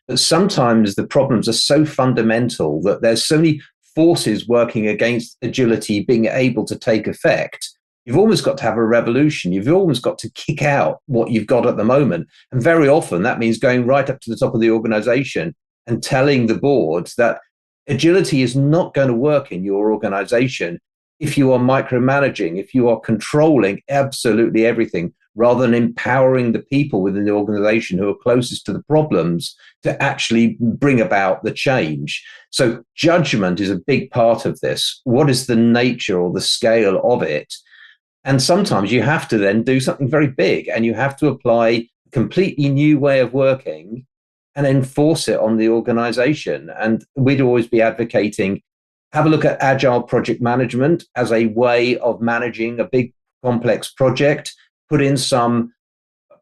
But sometimes the problems are so fundamental that there's so many forces working against agility being able to take effect. You've almost got to have a revolution. You've almost got to kick out what you've got at the moment. And very often that means going right up to the top of the organization and telling the board that agility is not going to work in your organization if you are micromanaging, if you are controlling absolutely everything, rather than empowering the people within the organization who are closest to the problems to actually bring about the change. So judgment is a big part of this. What is the nature or the scale of it? And sometimes you have to then do something very big, and you have to apply a completely new way of working and enforce it on the organization. And we'd always be advocating, have a look at agile project management as a way of managing a big complex project, put in some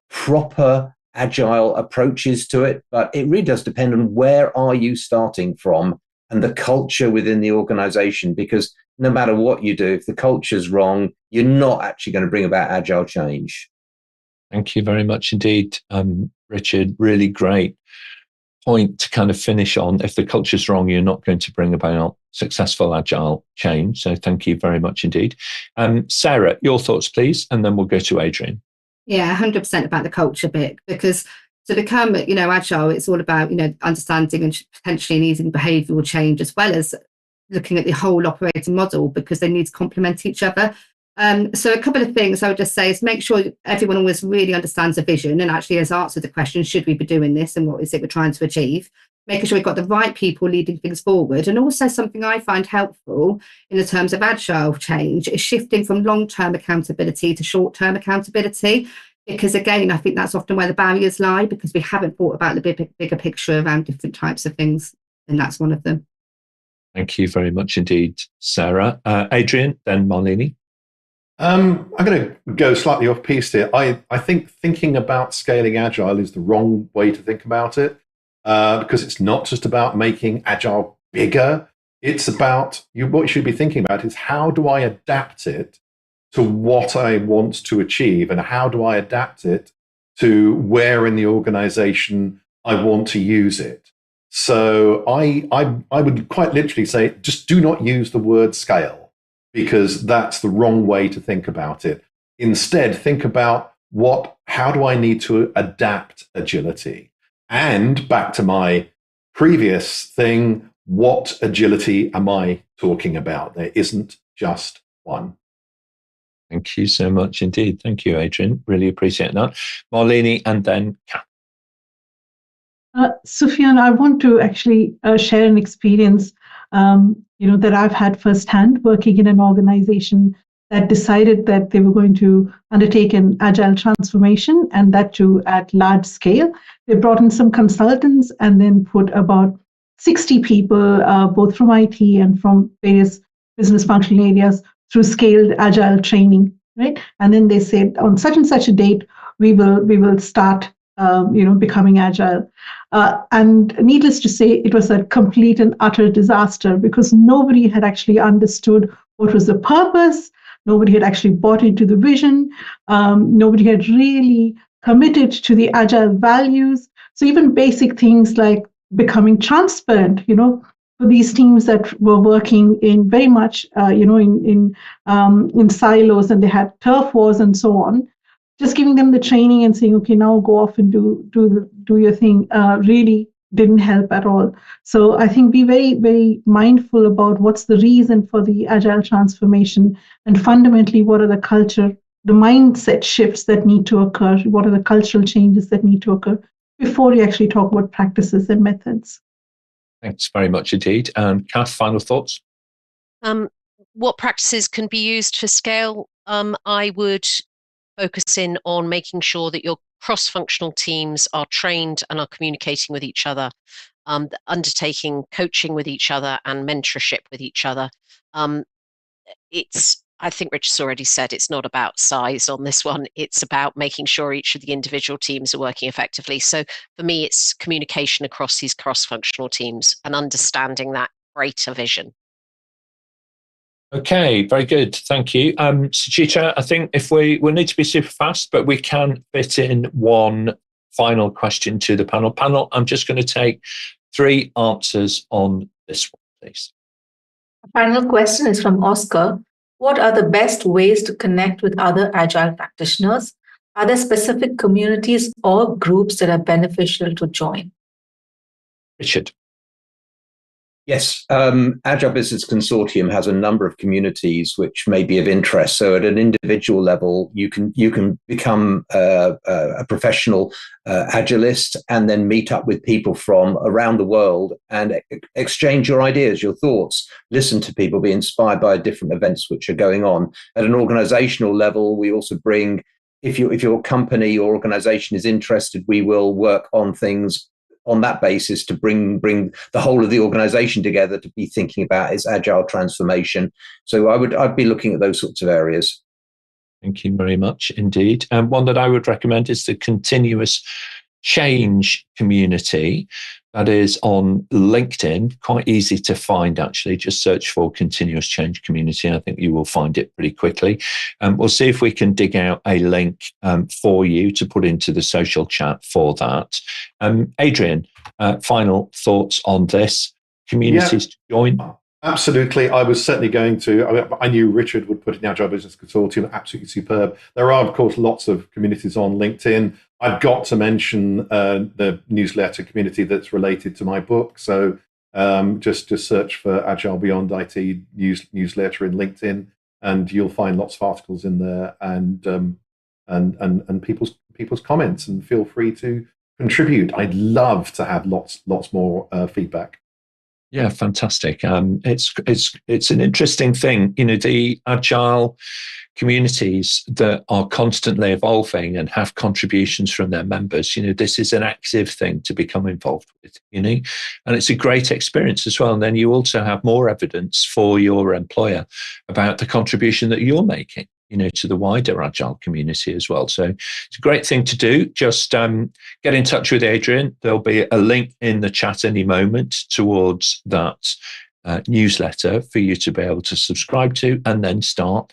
proper agile approaches to it, but it really does depend on where are you starting from and the culture within the organization, because no matter what you do, if the culture's wrong, you're not actually going to bring about agile change. Thank you very much indeed, Richard. Really great point to kind of finish on. If the culture's wrong, you're not going to bring about successful agile change. So thank you very much indeed. Sarah, your thoughts, please, and then we'll go to Adrian. Yeah, 100% about the culture bit, because to become, agile, it's all about, understanding and potentially needing behavioural change, as well as looking at the whole operating model, because they need to complement each other. So a couple of things I would just say is make sure everyone always really understands the vision and actually has answered the question, should we be doing this and what is it we're trying to achieve? Making sure we've got the right people leading things forward. And also something I find helpful in the terms of agile change is shifting from long-term accountability to short-term accountability. Because again, I think that's often where the barriers lie, because we haven't thought about the bigger picture around different types of things. And that's one of them. Thank you very much indeed, Sarah. Adrian, then Malini. I'm going to go slightly off piece here. I think thinking about scaling agile is the wrong way to think about it, because it's not just about making agile bigger. It's about what you should be thinking about is, how do I adapt it to what I want to achieve, and how do I adapt it to where in the organization I want to use it? So I would quite literally say, just do not use the word scale, because that's the wrong way to think about it. Instead, think about how do I need to adapt agility? And back to my previous thing, what agility am I talking about? There isn't just one. Thank you so much indeed. Thank you, Adrian. Really appreciate that. Malini, and then Cath. Sufyan, I want to actually share an experience that I've had firsthand working in an organization that decided that they were going to undertake an agile transformation, and that too at large scale. They brought in some consultants and then put about 60 people, both from IT and from various business functional areas, through scaled agile training, right? And then they said, on such and such a date, we will start, becoming agile. And needless to say, it was a complete and utter disaster, because nobody had actually understood what was the purpose. Nobody had actually bought into the vision. Nobody had really committed to the agile values. So even basic things like becoming transparent, for these teams that were working in very much, in silos, and they had turf wars and so on, just giving them the training and saying, okay, now go off and do your thing, really didn't help at all. So I think be very, very mindful about what's the reason for the agile transformation, and fundamentally, what are the mindset shifts that need to occur? What are the cultural changes that need to occur before you actually talk about practices and methods? Thanks very much indeed. And Cath, final thoughts? What practices can be used for scale? I would focus in on making sure that your cross-functional teams are trained and are communicating with each other, undertaking coaching with each other and mentorship with each other. I think Richard's already said, it's not about size on this one. It's about making sure each of the individual teams are working effectively. So for me, it's communication across these cross-functional teams and understanding that greater vision. Okay, very good. Thank you. Suchitra, I think if we'll need to be super fast, but we can fit in one final question to the panel. Panel, I'm just going to take 3 answers on this one, please. The final question is from Oscar. What are the best ways to connect with other agile practitioners? Are there specific communities or groups that are beneficial to join? Richard. Yes, Agile Business Consortium has a number of communities which may be of interest. So at an individual level, you can become a professional agilist and then meet up with people from around the world and exchange your ideas, your thoughts, listen to people, be inspired by different events which are going on. At an organizational level, we also bring, if your company or organization is interested, we will work on things on that basis to bring the whole of the organization together to be thinking about its agile transformation. So I'd be looking at those sorts of areas. Thank you very much indeed. And one that I would recommend is the continuous change community that is on LinkedIn. Quite easy to find, actually. Just search for continuous change community. I think you will find it pretty quickly. We'll see if we can dig out a link for you to put into the social chat for that. Adrian, final thoughts on this? Communities to join? Absolutely. I was certainly going to. I knew Richard would put in the Agile Business Consortium, absolutely superb. There are, of course, lots of communities on LinkedIn. I've got to mention the newsletter community that's related to my book. So just search for Agile Beyond IT newsletter in LinkedIn, and you'll find lots of articles in there and people's comments. And feel free to contribute. I'd love to have lots more feedback. Yeah, fantastic. It's an interesting thing. The agile communities that are constantly evolving and have contributions from their members. This is an active thing to become involved with. And it's a great experience as well. And then you also have more evidence for your employer about the contribution that you're making, to the wider agile community as well. So it's a great thing to do. Just get in touch with Adrian. There'll be a link in the chat any moment towards that newsletter for you to be able to subscribe to, and then start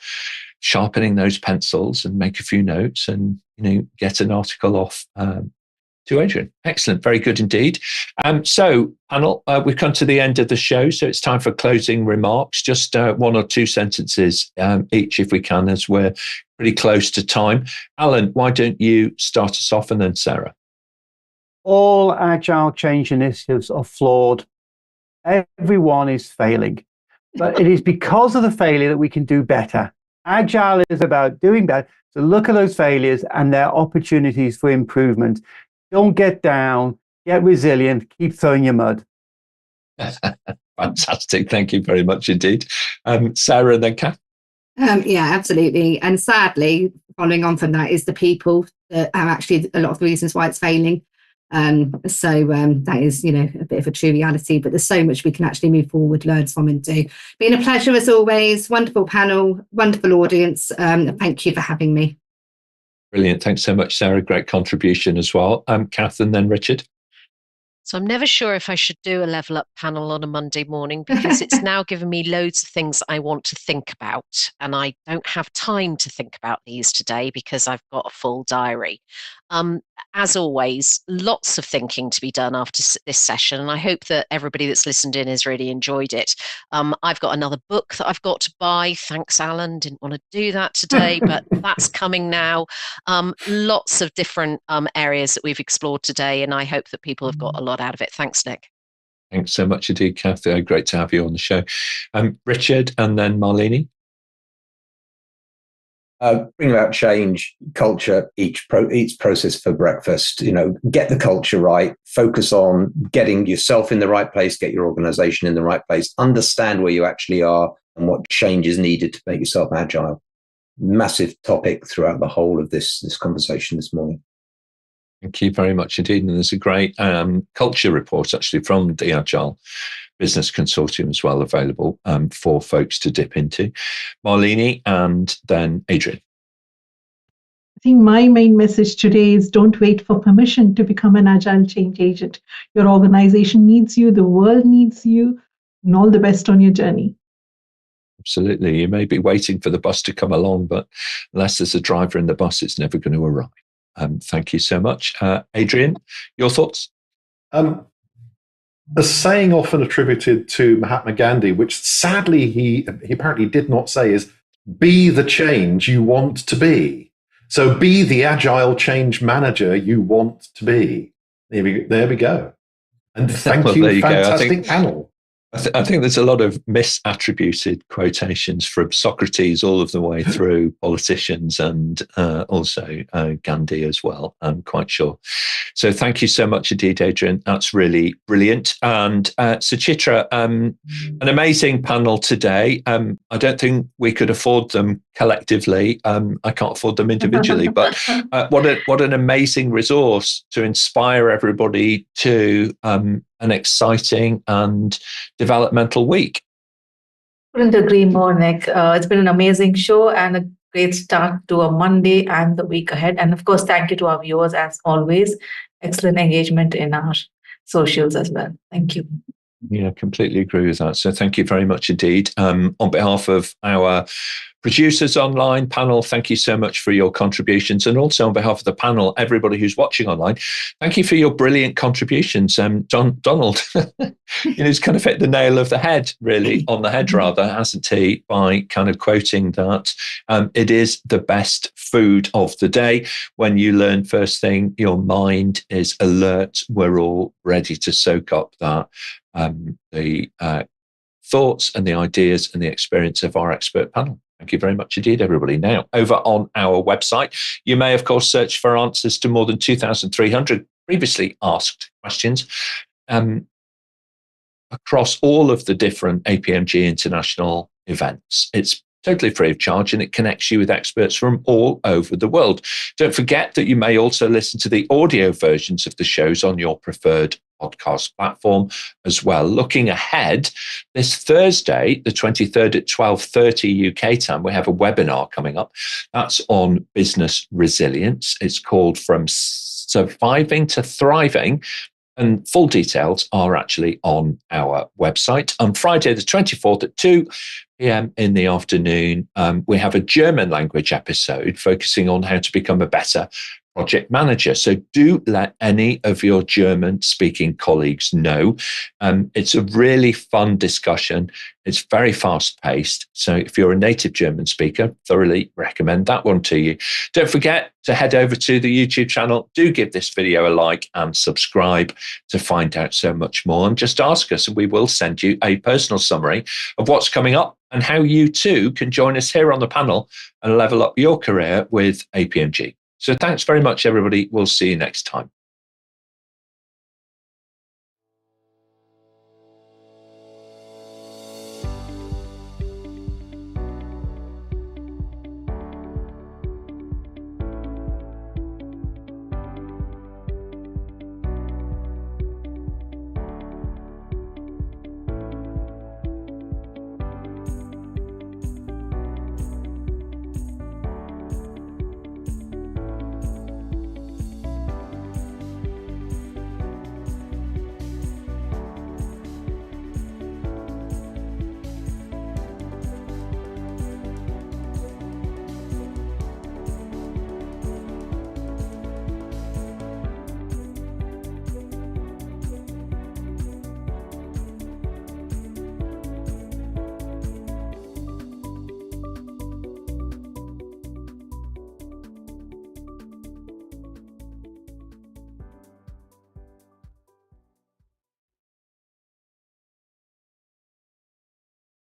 sharpening those pencils and make a few notes and, get an article off to Adrian. Excellent. Very good indeed. So, panel, we've come to the end of the show, so it's time for closing remarks. Just one or two sentences each, if we can, as we're pretty close to time. Allan, why don't you start us off, and then Sarah? All agile change initiatives are flawed. Everyone is failing. But it is because of the failure that we can do better. Agile is about doing better. So look at those failures and their opportunities for improvement. Don't get down, get resilient, keep throwing your mud. Fantastic. Thank you very much indeed. Sarah and then Cath. Yeah, absolutely. And sadly, following on from that is the people that are actually a lot of the reasons why it's failing. So that is, a bit of a true reality, but there's so much we can actually move forward, learn from and do. Been a pleasure as always. Wonderful panel, wonderful audience. Thank you for having me. Brilliant. Thanks so much, Sarah. Great contribution as well. Cath and then Richard. So I'm never sure if I should do a level up panel on a Monday morning, because it's now given me loads of things I want to think about. And I don't have time to think about these today because I've got a full diary. As always, lots of thinking to be done after this session. And I hope that everybody that's listened in has really enjoyed it. I've got another book that I've got to buy. Thanks, Allan. Didn't want to do that today, but that's coming now. Lots of different areas that we've explored today. And I hope that people have got a lot out of it. Thanks, Nick. Thanks so much indeed, Cath. Great to have you on the show. Richard and then Malini. Bring about change, culture, eats process for breakfast. Get the culture right. Focus on getting yourself in the right place, get your organization in the right place, understand where you actually are and what change is needed to make yourself agile. Massive topic throughout the whole of this conversation this morning. Thank you very much indeed. And there's a great culture report actually from the Agile Business Consortium as well, available for folks to dip into. Malini and then Adrian. I think my main message today is don't wait for permission to become an agile change agent. Your organization needs you, the world needs you, and all the best on your journey. Absolutely. You may be waiting for the bus to come along, but unless there's a driver in the bus, it's never going to arrive. Thank you so much. Adrian, your thoughts? A saying often attributed to Mahatma Gandhi, which sadly he apparently did not say, is be the change you want to be. So be the agile change manager you want to be. There we go. And thank you, fantastic panel. I think there's a lot of misattributed quotations from Socrates all of the way through politicians and also Gandhi as well, I'm quite sure. So thank you so much indeed, Adrian. That's really brilliant. And Suchitra, an amazing panel today. I don't think we could afford them collectively. I can't afford them individually, but what an amazing resource to inspire everybody to an exciting and developmental week. Couldn't agree more, Nick. It's been an amazing show and a great start to a Monday and the week ahead. And of course, thank you to our viewers as always. Excellent engagement in our socials as well. Thank you. Yeah, completely agree with that. So thank you very much indeed. On behalf of our producers online panel, thank you so much for your contributions. And also on behalf of the panel, everybody who's watching online, thank you for your brilliant contributions. Donald, he's kind of hit the nail of the head, really, on the head rather, hasn't he, by kind of quoting that it is the best food of the day. When you learn first thing, your mind is alert. We're all ready to soak up that the thoughts and the ideas and the experience of our expert panel. Thank you very much indeed, everybody. Now, over on our website, you may, of course, search for answers to more than 2,300 previously asked questions across all of the different APMG International events. It's totally free of charge, and it connects you with experts from all over the world. Don't forget that you may also listen to the audio versions of the shows on your preferred podcast platform as well. Looking ahead, this Thursday, the 23rd at 12:30 UK time, we have a webinar coming up. That's on business resilience. It's called From Surviving to Thriving. And full details are actually on our website. On Friday, the 24th at 2 p.m. in the afternoon, we have a German language episode focusing on how to become a better project manager. So do let any of your German speaking colleagues know. It's a really fun discussion. It's very fast paced. So if you're a native German speaker, thoroughly recommend that one to you. Don't forget to head over to the YouTube channel. Do give this video a like and subscribe to find out so much more. And just ask us and we will send you a personal summary of what's coming up and how you too can join us here on the panel and level up your career with APMG. So thanks very much, everybody. We'll see you next time.